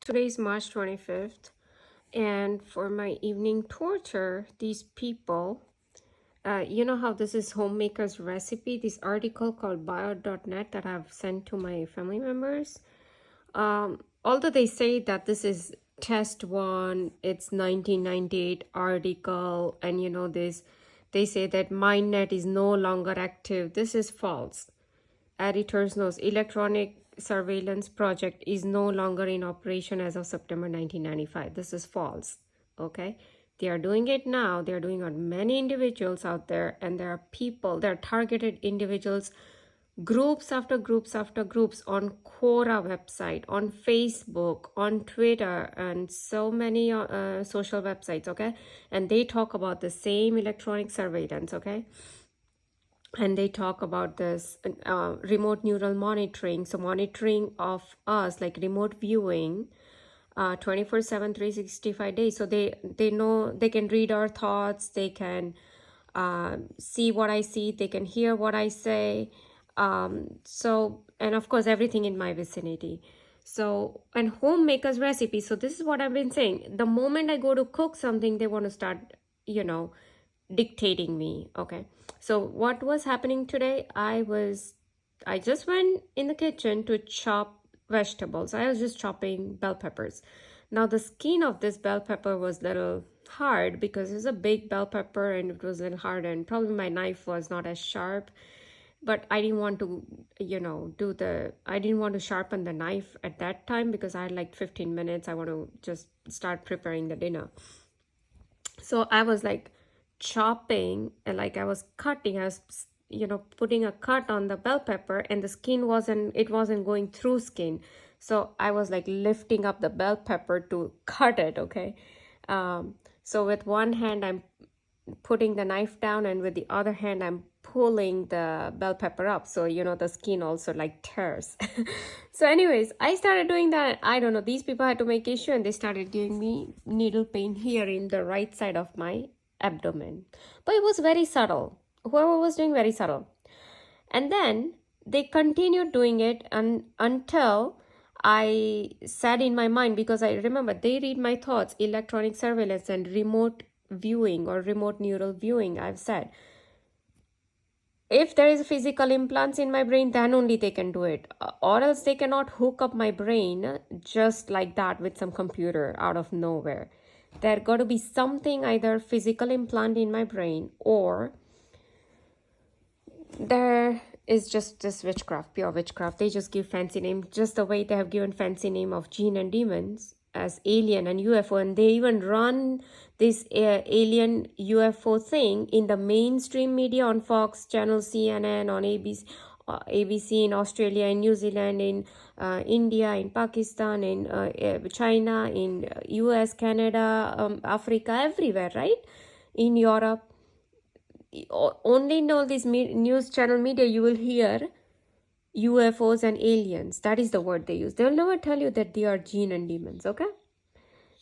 Today is March 25th, and for my evening torture, these people, you know how this is Homemaker's Recipe, this article called bio.net that I've sent to my family members. Although they say that this is test one, it's 1998 article, and this, they say that MindNet is no longer active. This is false. Editor's notes, electronic surveillance project is no longer in operation as of September 1995. This is false. Okay. They are doing it now. They are doing on many individuals out there, and there are people, there are targeted individuals, groups after groups after groups on Quora website, on Facebook, on Twitter, and so many social websites. Okay. And they talk about the same electronic surveillance. Okay. And they talk about this remote neural monitoring, so monitoring of us, like remote viewing, 24/7 365 days. So they know, they can read our thoughts, they can see what I see, they can hear what I say, and of course everything in my vicinity. So, and Homemaker's Recipe, so this is what I've been saying, the moment I go to cook something, they want to start dictating me. Okay, so what was happening today, I just went in the kitchen to chop vegetables. I was just chopping bell peppers. Now the skin of this bell pepper was a little hard because it's a big bell pepper and it was a little hard, and probably my knife was not as sharp, but I didn't want to I didn't want to sharpen the knife at that time because I had like 15 minutes. I want to just start preparing the dinner. So I was like chopping, and like I was cutting, I was putting a cut on the bell pepper, and the skin wasn't going through skin. So I was like lifting up the bell pepper to cut it. Okay. So with one hand I'm putting the knife down, and with the other hand I'm pulling the bell pepper up, so the skin also like tears. So anyways, I started doing that. I don't know, these people had to make issue, and they started giving me needle pain here in the right side of my abdomen, but it was very subtle. Whoever was doing, very subtle. And then they continued doing it until I said in my mind, because I remember they read my thoughts, electronic surveillance and remote viewing or remote neural viewing. I've said, if there is physical implants in my brain, then only they can do it, or else they cannot hook up my brain just like that with some computer out of nowhere. There got to be something, either physical implant in my brain, or there is just this witchcraft, pure witchcraft. They just give fancy name, just the way they have given fancy name of jinn and demons as alien and UFO, and they even run this alien UFO thing in the mainstream media, on Fox Channel, CNN, on ABC in Australia, in New Zealand, in India, in Pakistan, in China, in US, Canada, Africa, everywhere, right? In Europe. Only in all these news channel media you will hear UFOs and aliens. That is the word they use. They'll never tell you that they are jinn and demons. Okay,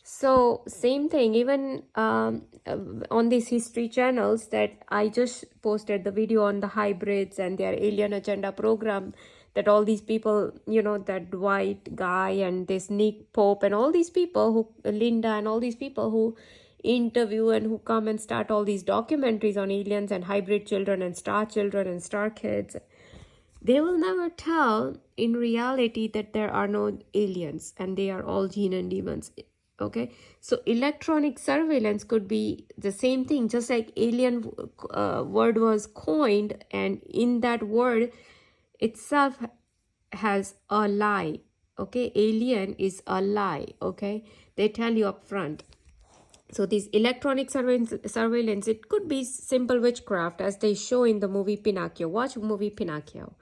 so same thing, even on these history channels that I just posted the video on the hybrids and their alien agenda program, that all these people, that Dwight guy and this Nick Pope and all these people who, Linda and all these people who interview and who come and start all these documentaries on aliens and hybrid children and star kids, they will never tell in reality that there are no aliens and they are all jinn and demons. Okay, so electronic surveillance could be the same thing, just like alien word was coined, and in that word itself has a lie. Okay, alien is a lie. Okay, they tell you up front. So this electronic surveillance, it could be simple witchcraft, as they show in the movie Pinocchio. Watch movie Pinocchio.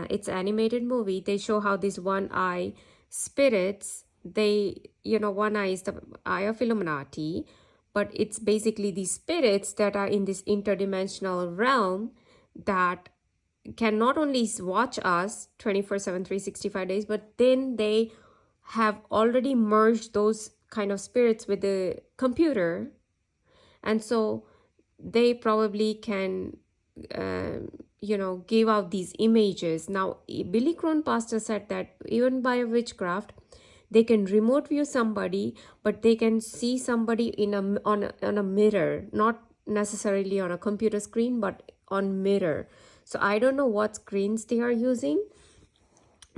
It's an animated movie. They show how these one eye spirits, they, one eye is the eye of Illuminati, but it's basically these spirits that are in this interdimensional realm that can not only watch us 24/7 365 days, but then they have already merged those kind of spirits with the computer, and so they probably can give out these images. Now Billy Crone pastor said that even by witchcraft They can remote view somebody, but they can see somebody in on a mirror, not necessarily on a computer screen, but on mirror. So I don't know what screens they are using,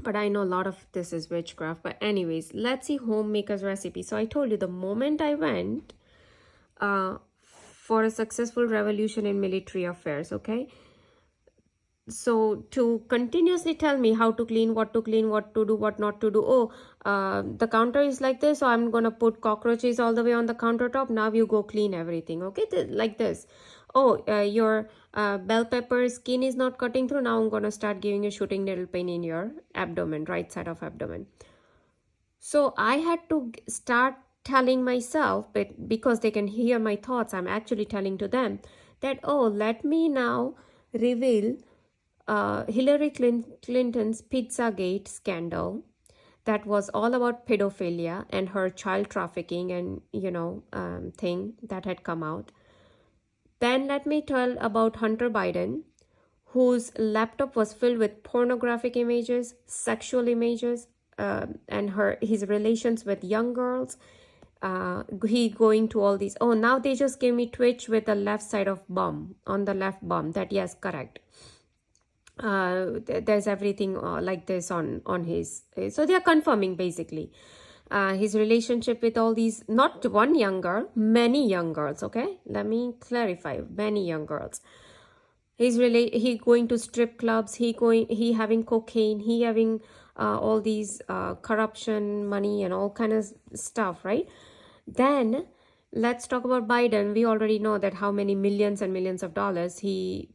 but I know a lot of this is witchcraft. But anyways, let's see Homemaker's Recipe. So I told you the moment I went for a successful revolution in military affairs, okay? So to continuously tell me how to clean, what to clean, what to do, what not to do. Oh, the counter is like this, so I'm gonna put cockroaches all the way on the countertop. Now you go clean everything, okay? Like this. Oh, your bell pepper skin is not cutting through. Now I'm gonna start giving you shooting needle pain in your abdomen, right side of abdomen. So I had to start telling myself, but because they can hear my thoughts, I'm actually telling to them that, oh, let me now reveal Hillary Clinton's Pizzagate scandal that was all about pedophilia and her child trafficking and, thing that had come out. Then let me tell about Hunter Biden, whose laptop was filled with pornographic images, sexual images, and his relations with young girls. He going to all these. Oh, now they just gave me Twitch with the left side of bum, on the left bum. That, yes, correct. There's everything like this on his. So they are confirming basically his relationship with all these, not one young girl, many young girls. Okay, let me clarify, many young girls. He going to strip clubs, he having cocaine, he having all these corruption money and all kind of stuff, right? Then let's talk about Biden. We already know that how many millions and millions of dollars he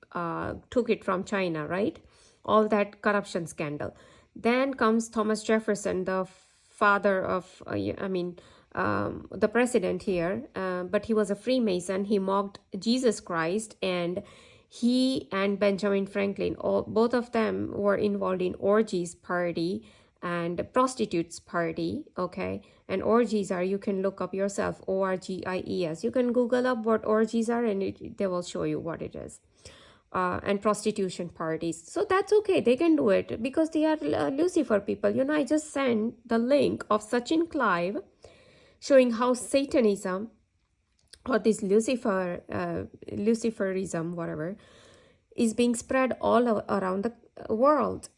took it from China, right? All that corruption scandal. Then comes Thomas Jefferson, the father of, the president here, but he was a Freemason. He mocked Jesus Christ, and he and Benjamin Franklin, both of them were involved in orgies party and prostitutes party, okay? And orgies are, you can look up yourself, ORGIES. You can Google up what orgies are, and they will show you what it is. And prostitution parties. So that's okay. They can do it because they are Lucifer people. I just sent the link of Sachin Clive showing how Satanism or this Luciferism, whatever, is being spread all around the world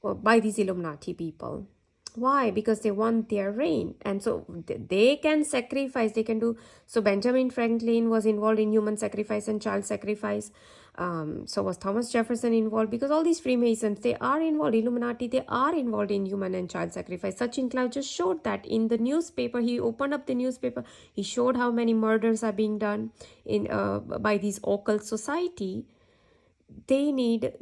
by these Illuminati people. Why? Because they want their reign. And so they can sacrifice, they can do. So Benjamin Franklin was involved in human sacrifice and child sacrifice. So was Thomas Jefferson involved, because all these Freemasons, they are involved, Illuminati, they are involved in human and child sacrifice. Sachin Clive just showed that in the newspaper. He opened up the newspaper. He showed how many murders are being done by these occult society. They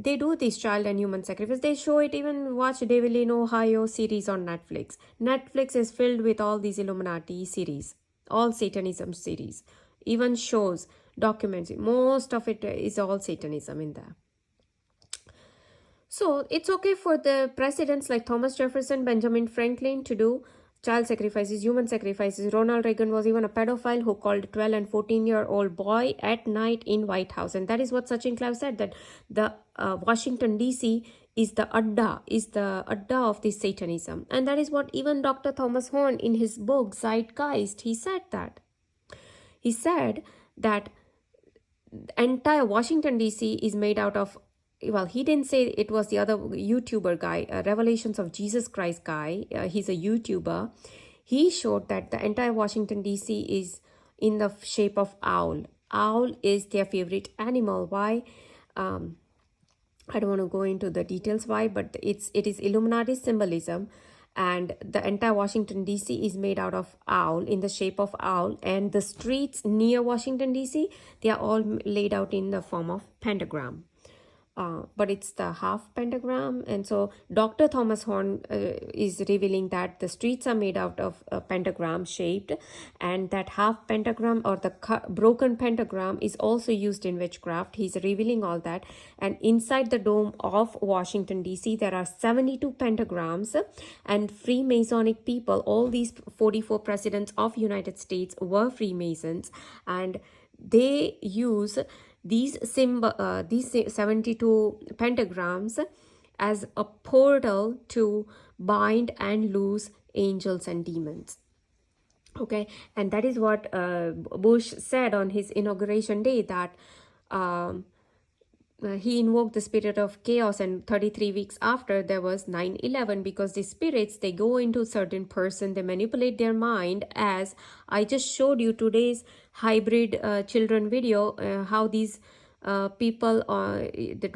do this child and human sacrifice. They show it. Even watch Devil in Ohio series on Netflix. Netflix is filled with all these Illuminati series, all Satanism series, even shows, documents. Most of it is all Satanism in there. So it's okay for the presidents like Thomas Jefferson, Benjamin Franklin to do child sacrifices, human sacrifices. Ronald Reagan was even a pedophile who called a 12 and 14-year-old boy at night in White House. And that is what Sachin Clive said, that the Washington, D.C. is the adda of this Satanism. And that is what even Dr. Thomas Horn in his book, Zeitgeist, he said that. He said that entire Washington, D.C. is made out of, well, he didn't say it was the other YouTuber guy, Revelations of Jesus Christ guy. He's a YouTuber. He showed that the entire Washington, D.C. is in the shape of owl. Owl is their favorite animal. Why? I don't want to go into the details why, but it is Illuminati symbolism. And the entire Washington, D.C. is made out of owl, in the shape of owl. And the streets near Washington, D.C., they are all laid out in the form of pentagram. But it's the half pentagram. And so Dr. Thomas Horn is revealing that the streets are made out of pentagram shaped, and that half pentagram or the broken pentagram is also used in witchcraft. He's revealing all that. And inside the dome of Washington, D.C., there are 72 pentagrams, and Freemasonic people, all these 44 presidents of United States were Freemasons, and they use these 72 pentagrams as a portal to bind and loose angels and demons. Okay, and that is what Bush said on his inauguration day, that um, he invoked the spirit of chaos, and 33 weeks after there was 9/11, because the spirits, they go into certain person, they manipulate their mind, as I just showed you today's hybrid children video, how these people, the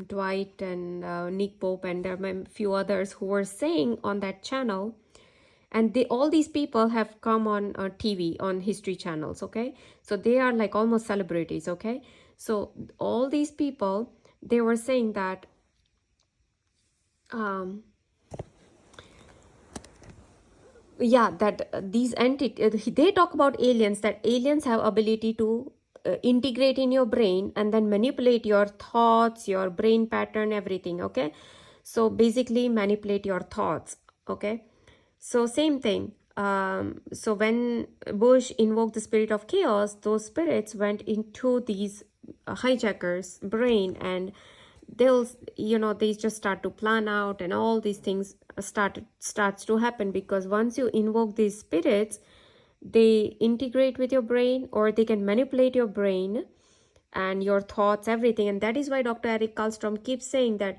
Dwight and Nick Pope, and there are a few others who were saying on that channel, and all these people have come on TV, on history channels. Okay, so they are like almost celebrities. Okay, so all these people, they were saying that um yeah, that these entities, they talk about aliens, that aliens have ability to integrate in your brain and then manipulate your thoughts, your brain pattern, everything. Okay, so basically manipulate your thoughts. Okay, so same thing. So when Bush invoked the spirit of chaos, those spirits went into these hijackers brain, and they'll, they just start to plan out, and all these things starts to happen, because once you invoke these spirits, they integrate with your brain, or they can manipulate your brain and your thoughts, everything. And that is why Dr. Eric Karlstrom keeps saying that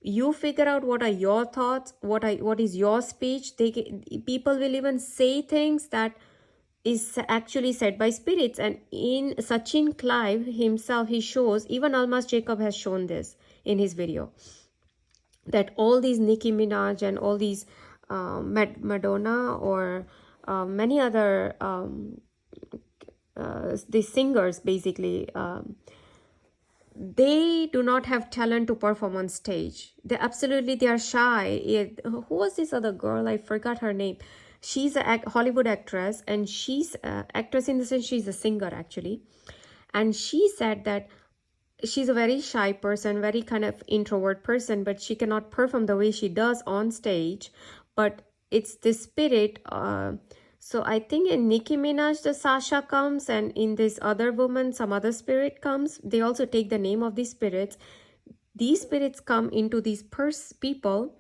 you figure out what are your thoughts, what is your speech. People will even say things that is actually said by spirits. And in Sachin Clive himself, he shows, even Almas Jacob has shown this in his video, that all these Nicki Minaj and all these Madonna, or many other these singers, basically, they do not have talent to perform on stage. They are shy. Who was this other girl? I forgot her name. She's a Hollywood actress, and she's an actress in the sense she's a singer actually. And she said that she's a very shy person, very kind of introvert person, but she cannot perform the way she does on stage. But it's the spirit. So I think in Nicki Minaj, the Sasha comes, and in this other woman, some other spirit comes. They also take the name of these spirits. These spirits come into these people,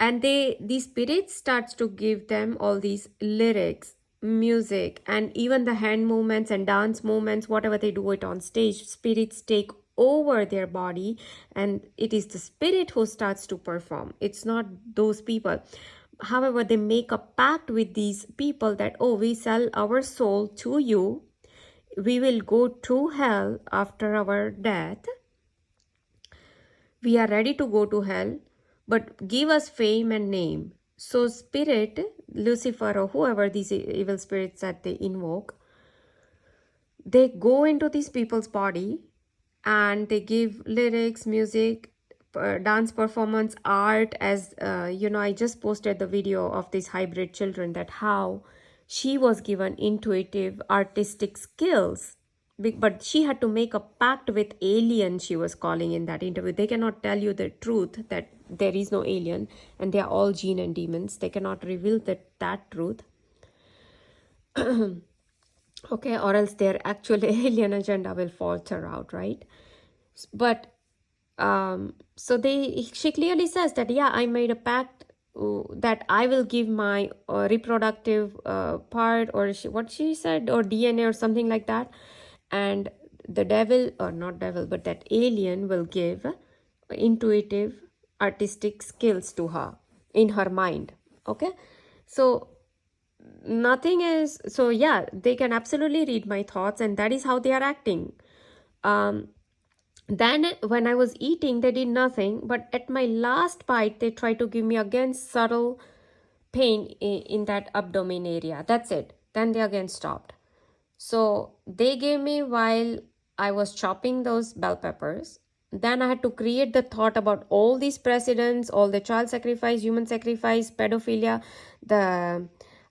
and these spirits starts to give them all these lyrics, music, and even the hand movements and dance movements, whatever they do it on stage. Spirits take over their body, and it is the spirit who starts to perform. It's not those people. However, they make a pact with these people that, oh, we sell our soul to you. We will go to hell after our death. We are ready to go to hell, but give us fame and name. So spirit, Lucifer, or whoever these evil spirits that they invoke, they go into these people's body, and they give lyrics, music, dance performance, art. As I just posted the video of these hybrid children, that how she was given intuitive artistic skills, but she had to make a pact with alien, she was calling in that interview. They cannot tell you the truth that there is no alien and they are all jinn and demons. They cannot reveal that truth. Okay, or else their actual alien agenda will falter out, right? But so she clearly says that, yeah, I made a pact that I will give my reproductive part, or what she said, or DNA or something like that, and the devil, or not devil, but that alien will give intuitive artistic skills to her in her mind. Okay, so nothing is, so yeah, they can absolutely read my thoughts, and that is how they are acting. Then when I was eating, they did nothing, but at my last bite, they tried to give me again subtle pain in that abdomen area. That's it. Then they again stopped. So they gave me while I was chopping those bell peppers. Then I had to create the thought about all these precedents, all the child sacrifice, human sacrifice, pedophilia, the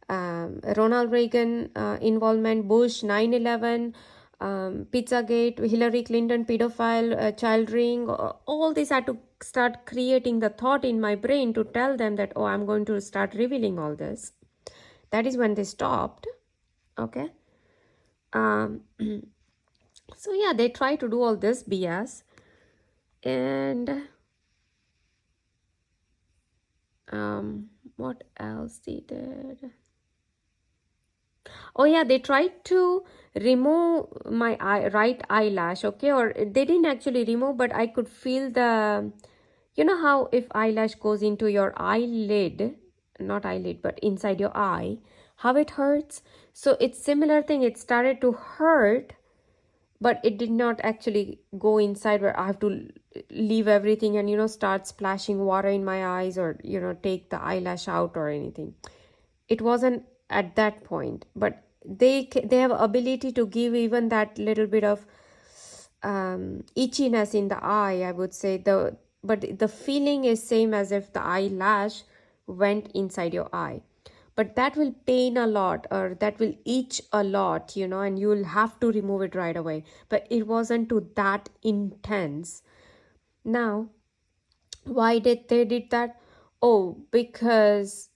Ronald Reagan involvement, Bush, 9/11, Pizzagate, Hillary Clinton, pedophile, child ring, all this. I had to start creating the thought in my brain to tell them that, oh, I'm going to start revealing all this. That is when they stopped. Okay. So yeah, they try to do all this BS. And What else they did? Oh yeah, they tried to remove my right eyelash, okay? Or they didn't actually remove, but I could feel the, you know how if eyelash goes into your eyelid, not eyelid, but inside your eye, how it hurts? So it's similar thing. It started to hurt, but it did not actually go inside where I have to leave everything and, start splashing water in my eyes or, take the eyelash out or anything. It wasn't at that point, but they have ability to give even that little bit of itchiness in the eye, I would say. But the feeling is same as if the eyelash went inside your eye, but that will pain a lot or that will itch a lot, and you'll have to remove it right away. But it wasn't to that intense. Now, why did they did that? Oh, because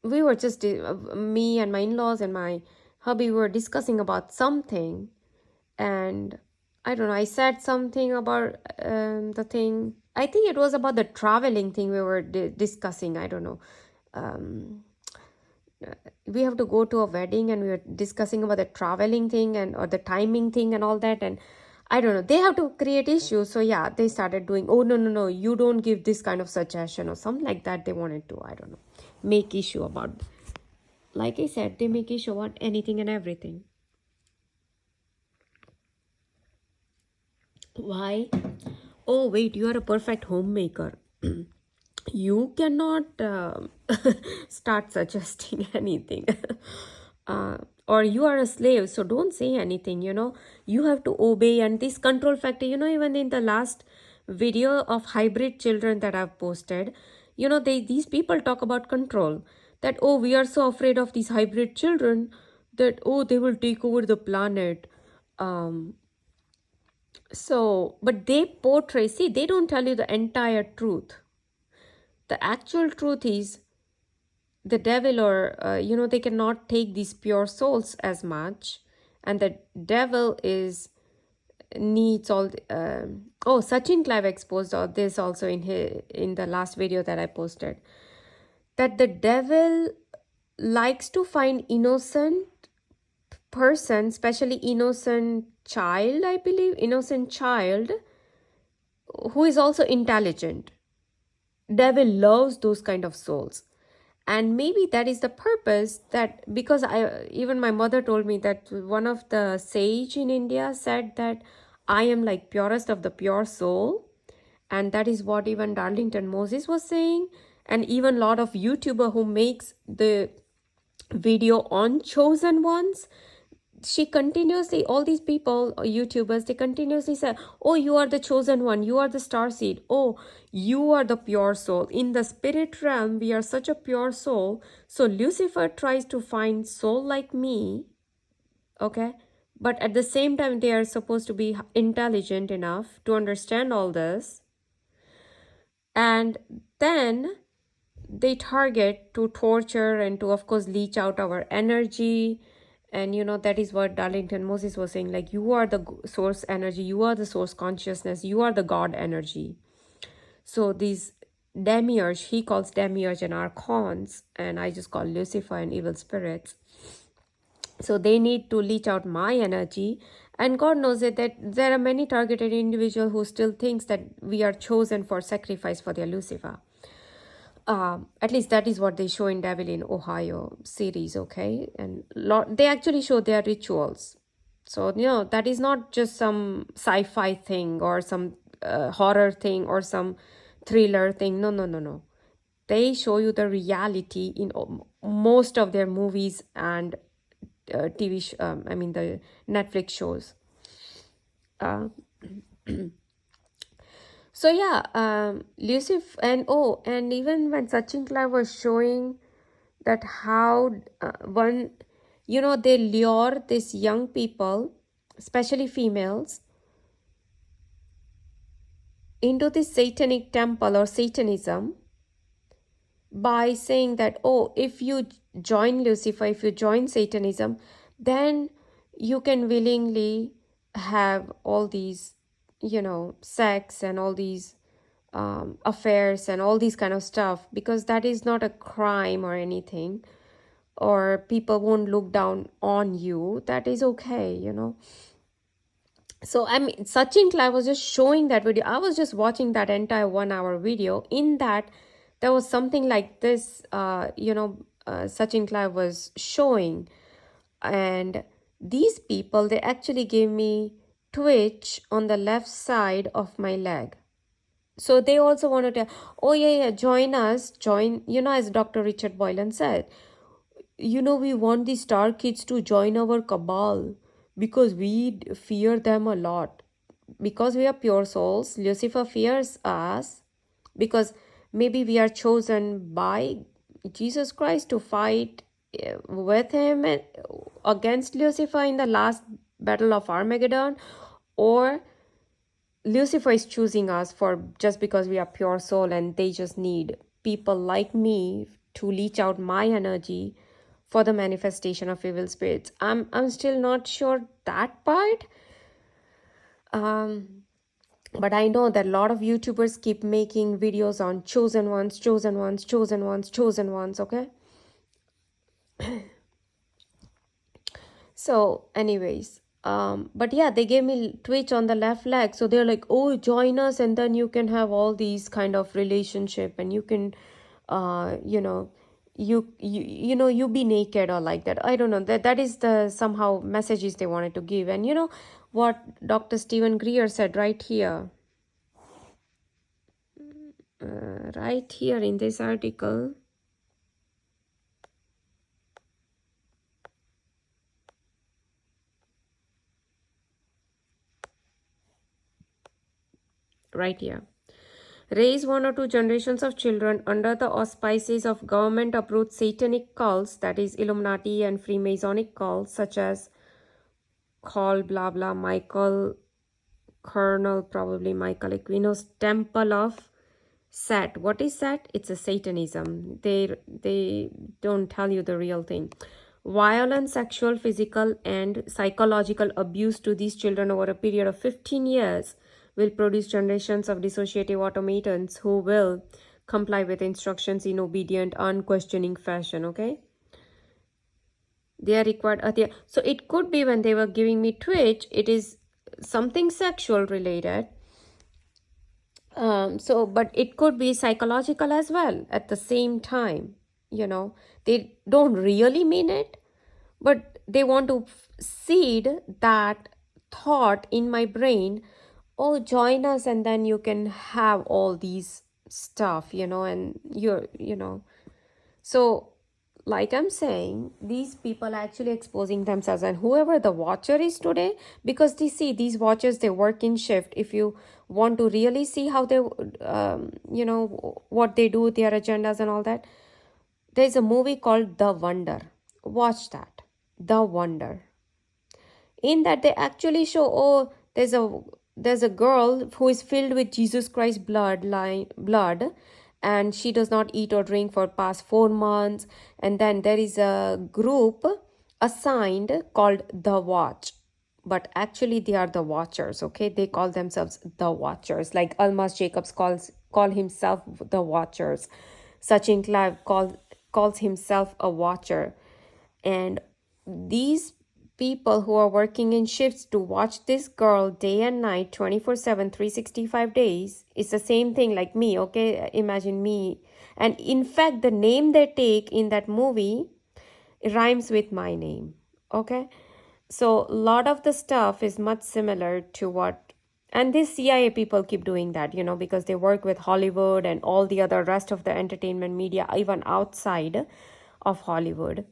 we were just me and my in-laws and my hubby were discussing about something, and I don't know, I said something about the thing. I think it was about the traveling thing we were discussing. I don't know. um, we have to go to a wedding and we were discussing about the traveling thing and or the timing thing and all that, and I don't know, they have to create issues. So yeah, they started doing, oh no no no, you don't give this kind of suggestion or something like that. They wanted to, I don't know, make issue about, like I said, they make issue about anything and everything. Why? Oh wait, you are a perfect homemaker. You cannot start suggesting anything. uh, or you are a slave, so don't say anything, you have to obey. And this control factor, even in the last video of hybrid children that I've posted, these people talk about control, that oh, we are so afraid of these hybrid children that oh, they will take over the planet. So but they portray, see, they don't tell you the entire truth. The actual truth is the devil, or they cannot take these pure souls as much, and the devil is needs all oh, Sachin Clive exposed all this also in the last video that I posted, that the devil likes to find innocent person, especially innocent child, I believe, innocent child who is also intelligent. Devil loves those kind of souls. And maybe that is the purpose, that because I, even my mother told me that one of the sage in India said that I am like purest of the pure soul, and that is what even Darlington Moses was saying. And even a lot of YouTuber who makes the video on chosen ones, she continuously, all these people, YouTubers, they continuously say, oh, you are the chosen one, you are the star seed, oh, you are the pure soul. In the spirit realm, we are such a pure soul. So Lucifer tries to find soul like me, okay, but at the same time they are supposed to be intelligent enough to understand all this, and then they target to torture and to, of course, leech out our energy. And that is what Darlington Moses was saying, like, you are the source energy, you are the source consciousness, you are the God energy. So these demiurge, he calls demiurge and archons, and I just call Lucifer and evil spirits. So they need to leech out my energy. And God knows it, that there are many targeted individuals who still thinks that we are chosen for sacrifice for their Lucifer. At least that is what they show in Devil in Ohio series, okay? And they actually show their rituals. So, that is not just some sci-fi thing or some horror thing or some thriller thing. No, no, no, no. They show you the reality in most of their movies and the Netflix shows. So yeah, Lucifer, and even when Sachin Clive was showing that how they lure these young people, especially females, into this satanic temple or Satanism by saying that, oh, if you join Lucifer, if you join Satanism, then you can willingly have all these, sex and all these affairs and all these kind of stuff, because that is not a crime or anything, or people won't look down on you. That is okay. So I mean, Sachin Clive was just showing that video. I was just watching that entire 1 hour video. In that, there was something like this. Sachin Clive was showing, and these people, they actually gave me twitch on the left side of my leg. So they also wanted to, oh yeah, join us, as Dr. Richard Boylan said, we want the star kids to join our cabal because we fear them a lot. Because we are pure souls, Lucifer fears us because maybe we are chosen by Jesus Christ to fight with him and against Lucifer in the last battle of Armageddon, or Lucifer is choosing us for just because we are pure soul and they just need people like me to leech out my energy for the manifestation of evil spirits. I'm still not sure that part. But I know that a lot of YouTubers keep making videos on chosen ones, chosen ones, chosen ones, chosen ones, okay? So, anyways, but yeah, they gave me twitch on the left leg. So they're like, oh, join us, and then you can have all these kind of relationship, and you can, you be naked or like that. I don't know. That is the somehow messages they wanted to give. And what Dr. Stephen Greer said right here. Right here in this article. Right here. Raise 1 or 2 generations of children under the auspices of government-approved satanic cults, that is Illuminati and Freemasonic cults, such as call blah blah Michael Colonel, probably Michael Aquino's Temple of Sat. What is that? It's a Satanism. They don't tell you the real thing. Violent sexual, physical, and psychological abuse to these children over a period of 15 years will produce generations of dissociative automatons who will comply with instructions in obedient, unquestioning fashion, okay? They are required. So it could be when they were giving me twitch, it is something sexual related. But it could be psychological as well at the same time. They don't really mean it, but they want to seed that thought in my brain. Oh, join us, and then you can have all these stuff, and so like I'm saying, these people are actually exposing themselves, and whoever the watcher is today, because these watchers, they work in shift. If you want to really see how they, what they do, their agendas and all that, there's a movie called The Wonder. Watch that. The Wonder. In that, they actually show, oh, there's a girl who is filled with Jesus Christ blood, and she does not eat or drink for past 4 months. And then there is a group assigned called the Watch, but actually they are the Watchers, okay? They call themselves the Watchers, like Almas Jacobs call himself the Watchers. Sachin Clive calls himself a Watcher. And these people who are working in shifts to watch this girl day and night, 24/7, 365 days, it's the same thing like me, okay? Imagine me. And in fact, the name they take in that movie rhymes with my name, okay? So a lot of the stuff is much similar to what, and these CIA people keep doing that, because they work with Hollywood and all the other rest of the entertainment media, even outside of Hollywood.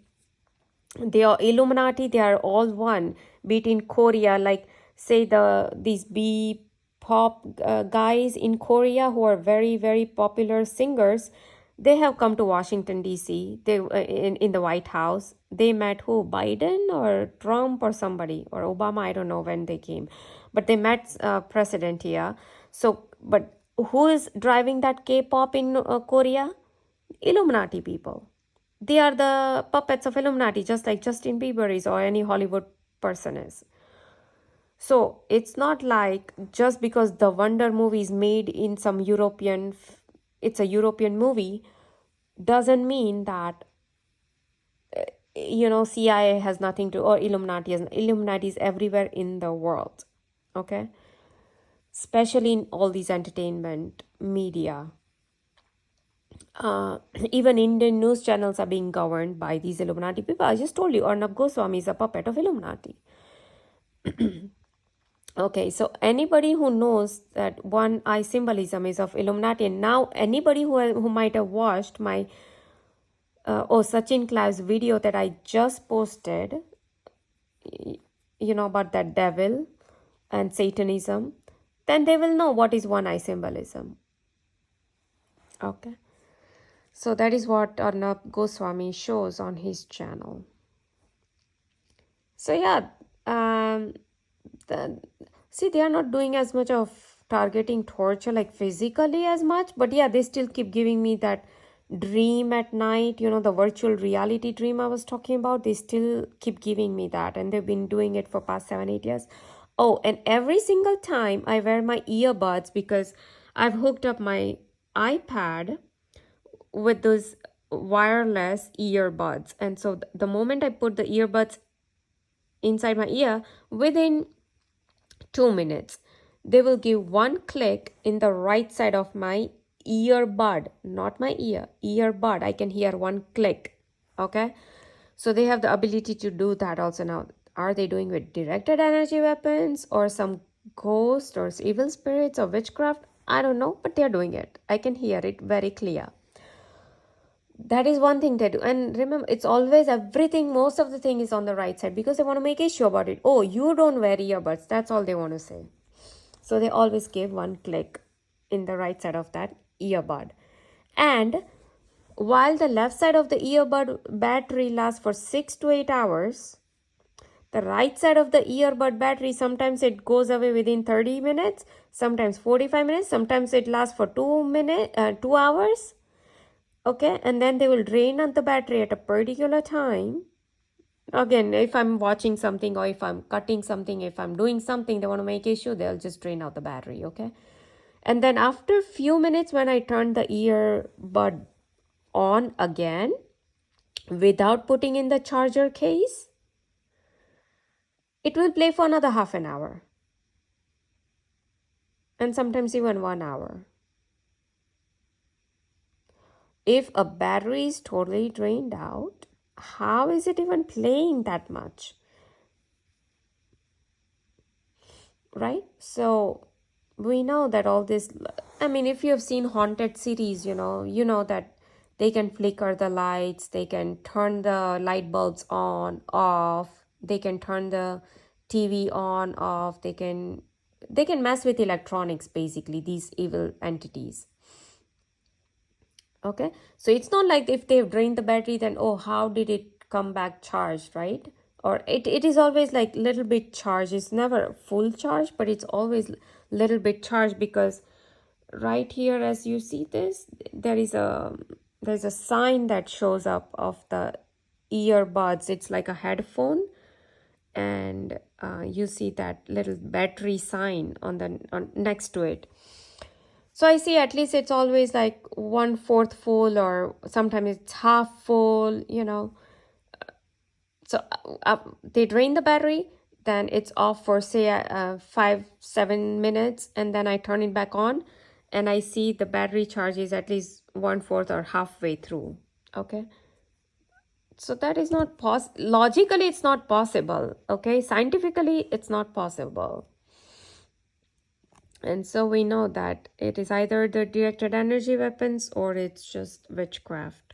They are Illuminati, they are all one. Be it in Korea, like say these B-pop guys in Korea who are very, very popular singers, they have come to Washington, D.C. They in the White House. They met who? Biden or Trump or somebody, or Obama, I don't know when they came. But they met president here. So, but who is driving that K-pop in Korea? Illuminati people. They are the puppets of Illuminati, just like Justin Bieber is or any Hollywood person is. So it's not like just because the Wonder movie is made in some it's a European movie, doesn't mean that CIA has nothing to, or Illuminati is everywhere in the world. Okay, especially in all these entertainment media. Even Indian news channels are being governed by these Illuminati people. I just told you, Arnab Goswami is a puppet of Illuminati. Okay, so anybody who knows that one eye symbolism is of Illuminati, and now anybody who might have watched my Sachin Clive's video that I just posted, about that devil and Satanism, then they will know what is one eye symbolism. Okay, so that is what Arnab Goswami shows on his channel. So yeah, see, they are not doing as much of targeting torture like physically as much, but yeah, they still keep giving me that dream at night, the virtual reality dream I was talking about. They still keep giving me that, and they've been doing it for past 7-8 years. Oh, and every single time I wear my earbuds, because I've hooked up my iPad with those wireless earbuds, and so the moment I put the earbuds inside my ear, within 2 minutes, they will give one click in the right side of my earbud, not my ear, earbud. I can hear one click. Okay, so they have the ability to do that also. Now, are they doing with directed energy weapons or some ghost or evil spirits or witchcraft? I don't know, but they're doing it. I can hear it very clear. That is one thing they do. And remember, it's always everything, most of the thing is on the right side, because they want to make issue about it. Oh, you don't wear earbuds. That's all they want to say. So they always give one click in the right side of that earbud. And while the left side of the earbud battery lasts for 6 to 8 hours, the right side of the earbud battery, sometimes it goes away within 30 minutes, sometimes 45 minutes, sometimes it lasts for 2 hours. Okay, and then they will drain on the battery at a particular time. Again, if I'm watching something, or if I'm cutting something, if I'm doing something, they want to make issue, they'll just drain out the battery. Okay, and then after a few minutes, when I turn the earbud on again without putting in the charger case, it will play for another half an hour, and sometimes even 1 hour. If a battery is totally drained out, how is it even playing that much? Right? So we know that all this, I mean, if you have seen haunted cities, you know that they can flicker the lights, they can turn the light bulbs on, off, they can turn the TV on, off, they can mess with electronics, basically, these evil entities. Okay, so it's not like if they've drained the battery, then oh, how did it come back charged, right? Or it is always like little bit charged. It's never full charge, but it's always little bit charged, because right here, as you see this, there's a sign that shows up of the earbuds. It's like a headphone, and you see that little battery sign on next to it. So I see at least it's always like 1/4 full, or sometimes it's half full, So they drain the battery, then it's off for say 5-7 minutes, and then I turn it back on, and I see the battery charge is at least 1/4 or halfway through. Okay. So that is not logically, it's not possible. Okay. Scientifically, it's not possible. And so we know that it is either the directed energy weapons or it's just witchcraft.